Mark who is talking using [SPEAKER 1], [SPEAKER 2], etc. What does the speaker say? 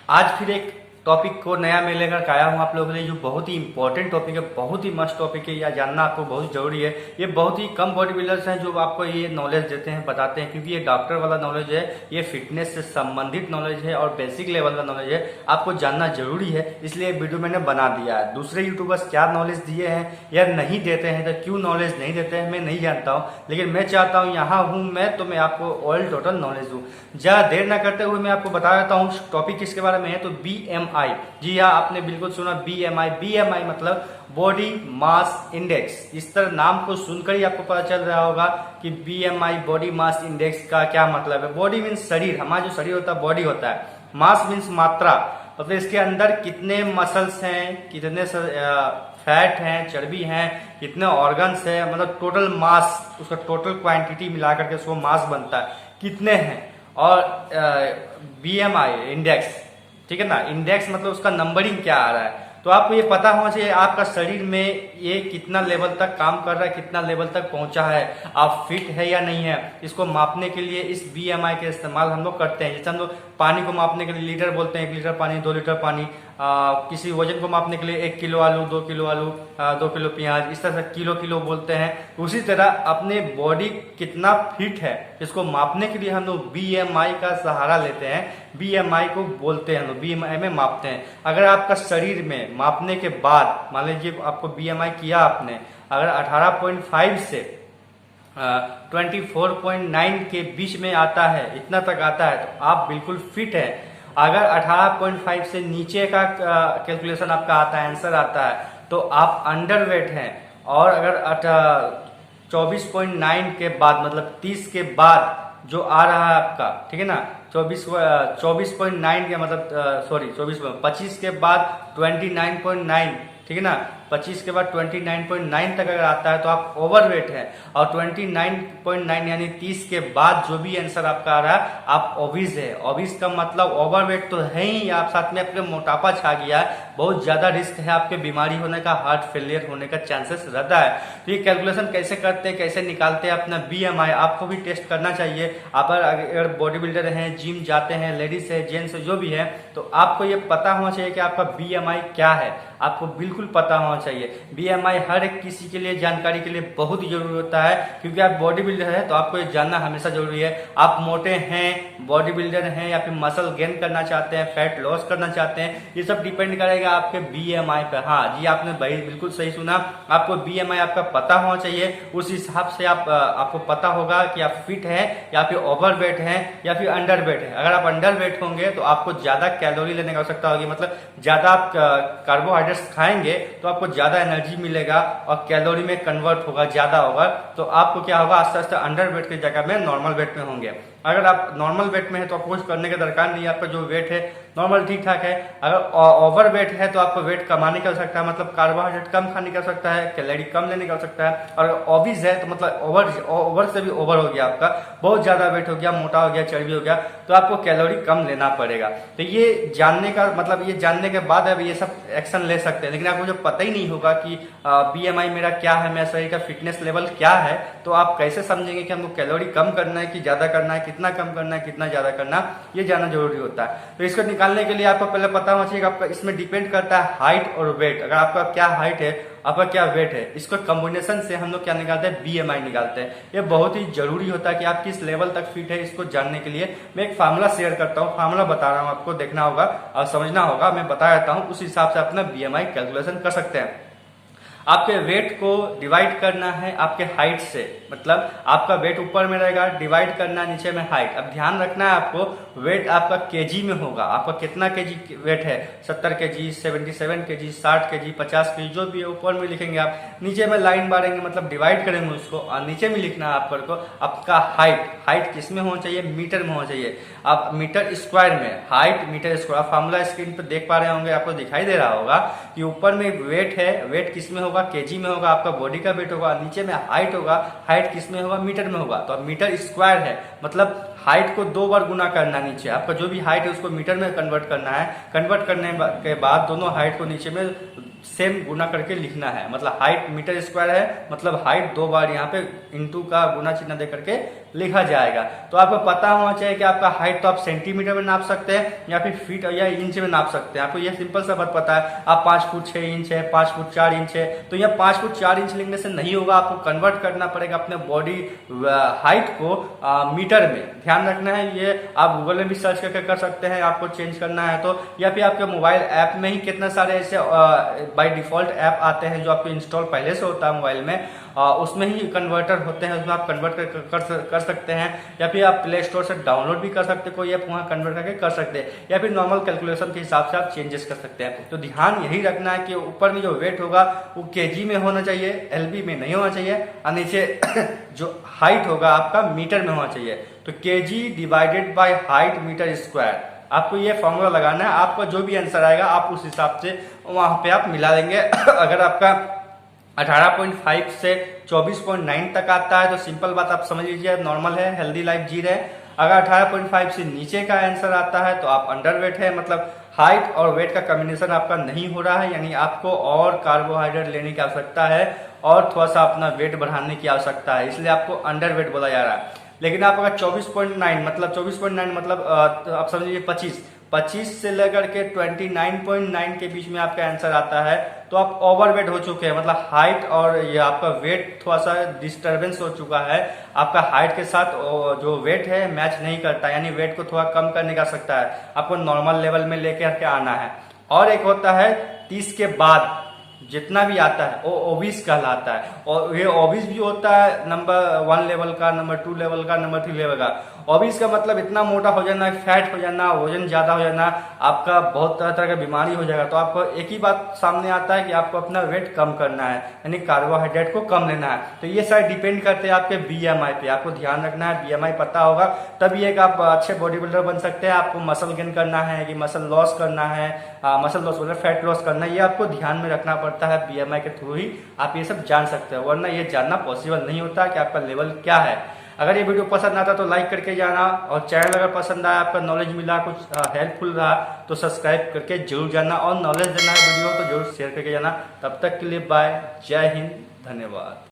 [SPEAKER 1] आज फिर एक टॉपिक को नया मैं लेकर आया हूँ आप लोगों के लिए, जो बहुत ही इंपॉर्टेंट टॉपिक है, बहुत ही मस्त टॉपिक है। यह जानना आपको बहुत जरूरी है। ये बहुत ही कम बॉडी बिल्डर्स हैं जो आपको ये नॉलेज देते हैं, बताते हैं, क्योंकि ये डॉक्टर वाला नॉलेज है, ये फिटनेस से संबंधित नॉलेज है और बेसिक लेवल का नॉलेज है, आपको जानना जरूरी है। इसलिए वीडियो मैंने बना दिया है। दूसरे यूट्यूबर्स क्या नॉलेज दिए हैं या नहीं देते हैं, तो क्यों नॉलेज नहीं देते हैं मैं नहीं जानता हूँ, लेकिन मैं चाहता हूँ यहाँ हूँ मैं तो मैं आपको ऑल टोटल नॉलेज दूँ। ज्यादा देर ना करते हुए मैं आपको बता देता हूँ टॉपिक किसके बारे में है। तो BMI, जी हाँ आपने बिल्कुल सुना, BMI मतलब बॉडी मास इंडेक्स। इस तरह नाम को सुनकर ही आपको पता चल रहा होगा कि BMI बॉडी मास इंडेक्स का क्या मतलब है। बॉडी मीन्स शरीर, हमारा जो शरीर होता है बॉडी होता है। मास मीन्स मात्रा, मतलब इसके अंदर कितने मसल्स हैं, कितने फैट हैं, चर्बी हैं, कितने ऑर्गन्स हैं, मतलब टोटल मास, उसका टोटल क्वांटिटी मिलाकर के उसको मास बनता है, कितने हैं। और BMI इंडेक्स, ठीक है ना, इंडेक्स मतलब उसका नंबरिंग क्या आ रहा है। तो आपको ये पता होना चाहिए आपका शरीर में ये कितना लेवल तक काम कर रहा है, कितना लेवल तक पहुंचा है, आप फिट है या नहीं है। इसको मापने के लिए इस BMI के इस्तेमाल हम लोग करते हैं। जैसे हम लोग पानी को मापने के लिए लीटर बोलते हैं, 1 लीटर पानी, 2 लीटर पानी। किसी वजन को मापने के लिए 1 किलो आलू, 2 किलो आलू, 2 किलो प्याज, इस तरह से किलो किलो बोलते हैं। उसी तरह अपने बॉडी कितना फिट है इसको मापने के लिए हम लोग BMI का सहारा लेते हैं। BMI को बोलते हैं हम लोग, BMI में मापते हैं। अगर आपका शरीर में मापने के बाद मान लीजिए आपको BMI किया आपने, अगर 18.5 से 24.9 के बीच में आता है, इतना तक आता है, तो आप बिल्कुल फिट है। अगर 18.5 से नीचे का कैलकुलेशन आपका आता है, आंसर आता है, तो आप अंडर वेट हैं। और अगर 24.9 के बाद मतलब 30 के बाद जो आ रहा है आपका, ठीक है ना, 24.9 के मतलब सॉरी 25 के बाद 29.9, ठीक है ना, 25 के बाद 29.9 तक अगर आता है तो आप ओवरवेट है। और 29.9 यानी 30 के बाद जो भी आंसर आपका आ रहा है आप ओबीज है। ओबीज का मतलब ओवरवेट तो है ही, आप साथ में आपके मोटापा छा गया है, बहुत ज्यादा रिस्क है आपके बीमारी होने का, हार्ट फेलियर होने का चांसेस रहता है। तो ये कैलकुलेशन कैसे करते हैं, कैसे निकालते हैं अपना BMI, आपको भी टेस्ट करना चाहिए। आप अगर बॉडी बिल्डर हैं, जिम जाते हैं, लेडीज है, जेंट्स जो भी है, तो आपको ये पता होना चाहिए कि आपका BMI क्या है, आपको बिल्कुल पता होना चाहिए। BMI हर एक किसी के लिए जानकारी के लिए बहुत जरूरी होता है, क्योंकि आप बॉडी बिल्डर है तो आपको ये जानना हमेशा जरूरी है। आप मोटे हैं, बॉडी बिल्डर हैं, या फिर मसल गेन करना चाहते हैं, फैट लॉस करना चाहते हैं, ये सब डिपेंड करेगा आपके BMI पे। हाँ जी, आपने भाई बिल्कुल सही सुना, आपको BMI आपका पता होना चाहिए। उस हिसाब से आपको पता होगा कि आप फिट है या फिर ओवरवेट है या फिर अंडर वेट है। अगर आप अंडर वेट होंगे तो आपको ज्यादा कैलोरी लेने की आवश्यकता होगी, मतलब ज्यादा आप कार्बोहाइड्रेट्स खाएंगे तो आपको ज्यादा एनर्जी मिलेगा और कैलोरी में कन्वर्ट होगा, ज्यादा होगा। तो आपको क्या होगा, आस्ते आस्ते अंडर वेट की जगह में नॉर्मल वेट में होंगे। अगर आप नॉर्मल वेट में है तो आपको कुछ करने की दरकार नहीं है, आपका जो वेट है नॉर्मल ठीक ठाक है। अगर ओवर वेट है तो आपको वेट कमाने की आवश्यकता है, मतलब कार्बोहाइड्रेट कम खाने की आवश्यकता है, कैलोरी कम लेने की आवश्यकता है। और ओबीज है तो मतलब ओवर से भी ओवर हो गया, आपका बहुत ज्यादा वेट हो गया, मोटा हो गया, चर्बी हो गया, तो आपको कैलोरी कम लेना पड़ेगा। तो ये जानने का मतलब, ये जानने के बाद अब ये सब एक्शन ले सकते हैं। लेकिन आपको जो पता ही नहीं होगा कि BMI मेरा क्या है, मेरा शरीर का फिटनेस लेवल क्या है, तो आप कैसे समझेंगे कि हमको कैलोरी कम करना है कि ज्यादा करना है, कितना कम करना है, कितना ज्यादा करना, ये जानना जरूरी होता है। तो इसको निकालने के लिए आपको पहले पता होना चाहिए कि आपका इसमें डिपेंड करता है हाइट और वेट। अगर आपका क्या हाइट है, आपका क्या वेट है, इसको कॉम्बिनेशन से हम लोग क्या निकालते हैं, BMI निकालते हैं। ये बहुत ही जरूरी होता है कि आप किस लेवल तक फिट है, इसको जानने के लिए मैं एक फार्मूला शेयर करता हूँ, फार्मूला बता रहा हूँ, आपको देखना होगा और समझना होगा, मैं बता देता हूँ, उस हिसाब से अपना BMI कैलकुलेशन कर सकते हैं। आपके वेट को डिवाइड करना है आपके हाइट से, मतलब आपका वेट ऊपर में रहेगा, डिवाइड करना नीचे में हाइट। अब ध्यान रखना है आपको, वेट आपका केजी में होगा, आपका कितना केजी वेट है, 70 केजी, 77 केजी, 60 केजी, 50 केजी, जो भी है ऊपर में लिखेंगे आप, नीचे में लाइन मारेंगे, मतलब डिवाइड करेंगे उसको, और नीचे में लिखना है आपको आपका हाइट किस में होना चाहिए, मीटर में होना चाहिए। आप मीटर स्क्वायर में, height meter square, formula screen पर देख पा रहे होंगे, आपको दिखाई दे रहा होगा कि ऊपर में वेट है, वेट किस में होगा, केजी में होगा, आपका बॉडी का वेट होगा, नीचे में हाइट होगा, हाइट किस में होगा, मीटर में होगा। तो अब मीटर स्क्वायर है, मतलब हाइट को 2 बार गुना करना, नीचे आपका जो भी हाइट है उसको मीटर में कन्वर्ट करना है। कन्वर्ट करने के बाद दोनों हाइट को नीचे में सेम गुना करके लिखना है। मतलब हाइट मीटर स्क्वायर है, मतलब हाइट 2 बार यहाँ पे इंटू का गुना चिन्ह दे करके लिखा जाएगा। तो आपको पता होना चाहिए कि आपका हाइट तो आप सेंटीमीटर में नाप सकते हैं या फिर फीट या इंच में नाप सकते हैं। आपको ये सिंपल सा बात पता है, आप 5 फुट 6 इंच है, 5 फुट 4 इंच है, तो यह 5 फुट 4 इंच लिखने से नहीं होगा, आपको कन्वर्ट करना पड़ेगा अपने बॉडी हाइट को मीटर में। ध्यान रखना है, ये आप गूगल में भी सर्च करके कर सकते हैं आपको चेंज करना है तो, या फिर आपके मोबाइल ऐप में ही कितने सारे ऐसे बाय डिफॉल्ट ऐप आते हैं जो आपको इंस्टॉल पहले से होता है मोबाइल में, उसमें ही कन्वर्टर होते हैं, उसमें आप कन्वर्ट कर सकते हैं, या फिर आप प्ले स्टोर से डाउनलोड भी कर सकते हैं, कोई ऐप वहाँ कन्वर्ट करके कर सकते हैं, या फिर नॉर्मल कैलकुलेशन के हिसाब से आप चेंजेस कर सकते हैं। तो ध्यान यही रखना है कि ऊपर में जो वेट होगा वो केजी में होना चाहिए, एलबी में नहीं होना चाहिए, और नीचे जो हाइट होगा आपका मीटर में होना चाहिए। तो KG divided by height meter square, आपको ये फॉर्मूला लगाना है। आपका जो भी आंसर आएगा आप उस हिसाब से वहां पे आप मिला देंगे। अगर आपका 18.5 से 24.9 तक आता है तो सिंपल बात आप समझ लीजिए नॉर्मल है, हेल्दी लाइफ जी रहे। अगर 18.5 से नीचे का आंसर आता है तो आप अंडरवेट है, मतलब हाइट और वेट का कॉम्बिनेशन आपका नहीं हो रहा है, यानी आपको और कार्बोहाइड्रेट लेने की आवश्यकता है और थोड़ा सा अपना वेट बढ़ाने की आवश्यकता है, इसलिए आपको अंडरवेट बोला जा रहा है। लेकिन आप अगर 24.9 मतलब 24.9 मतलब आप समझिए 25 से लेकर के 29.9 के बीच में आपका आंसर आता है तो आप ओवरवेट हो चुके हैं, मतलब हाइट और ये आपका वेट थोड़ा सा डिस्टरबेंस हो चुका है, आपका हाइट के साथ जो वेट है मैच नहीं करता, यानी वेट को थोड़ा कम करने का सकता है, आपको नॉर्मल लेवल में लेकर के आना है। और एक होता है 30 के बाद जितना भी आता है वो ओबीस कहलाता है, और ये ओबीस भी होता है नंबर 1 लेवल का, नंबर 2 लेवल का, नंबर 3 लेवल का। ओबीस का मतलब इतना मोटा हो जाना, फैट हो जाना, वजन ज्यादा हो जाना, आपका बहुत तरह तरह का बीमारी हो जाएगा। तो आपको एक ही बात सामने आता है कि आपको अपना वेट कम करना है, यानी कार्बोहाइड्रेट को कम लेना है। तो ये सारे डिपेंड करते हैं आपके बीएमआई पे, आपको ध्यान रखना है, बीएमआई पता होगा तभी एक आप अच्छे बॉडी बिल्डर बन सकते हैं। आपको मसल गेन करना है कि मसल लॉस करना है, मसल लॉस मतलब फैट लॉस करना है, ये आपको ध्यान में रखना पड़ता है। बीएमआई के थ्रू ही आप ये सब जान सकते हो, वरना ये जानना पॉसिबल नहीं होता कि आपका लेवल क्या है। अगर ये वीडियो पसंद आता तो लाइक करके जाना, और चैनल अगर पसंद आया, आपका नॉलेज मिला, कुछ हेल्पफुल रहा तो सब्सक्राइब करके जरूर जाना, और नॉलेज देना है वीडियो तो जरूर शेयर करके जाना। तब तक के लिए बाय, जय हिंद, धन्यवाद।